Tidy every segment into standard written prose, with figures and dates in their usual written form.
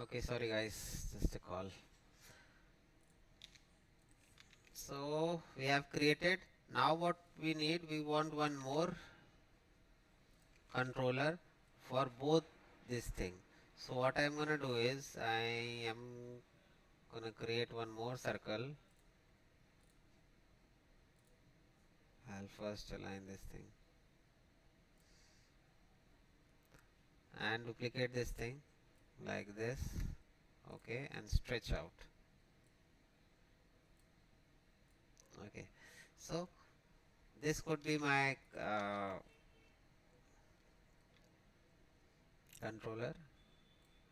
Okay, sorry guys, just a call. So we have created. Now what we need, we want one more controller for both this thing. So what I am gonna do is I am gonna create one more circle. I'll first align this thing and duplicate this thing like this. Okay, and stretch out. Okay, so this could be my controller.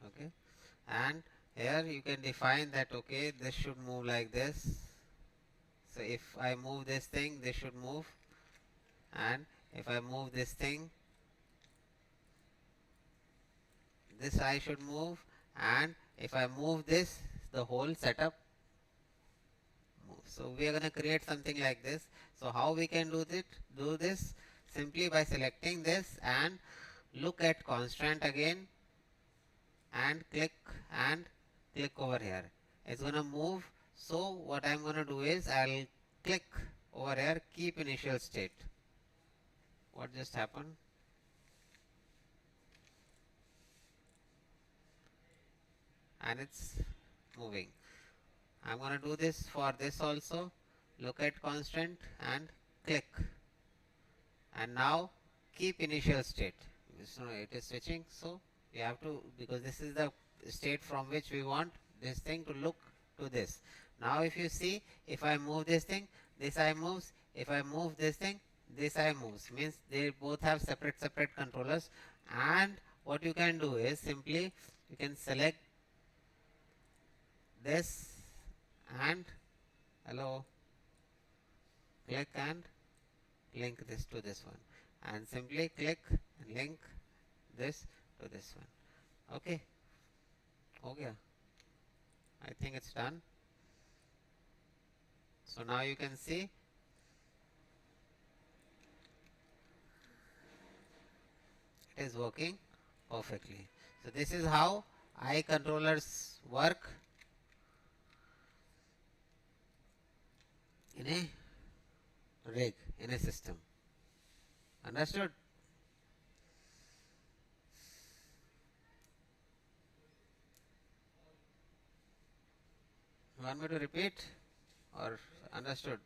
Okay, and here you can define that, okay, this should move like this. So if I move this thing, this should move, and if I move this thing, this eye should move, and if I move this, the whole setup moves. So we are going to create something like this. So how we can do this? Simply by selecting this and look at constraint again and click over here. It's going to move. So what I'm going to do is I'll click over here, keep initial state. What just happened? And it's moving. I'm going to do this for this also. Look at constant and click. And now keep initial state. So it is switching. So you have to, because this is the state from which we want this thing to look to this. Now if you see, if I move this thing, this eye moves. If I move this thing, this eye moves. Means they both have separate controllers. And what you can do is simply you can select this and hello, click and link this to this one, and simply click and link this to this one. Okay, okay, I think it's done. So now you can see it is working perfectly. So this is how eye controllers work in a rig, in a system. Understood? You want me to repeat or understood?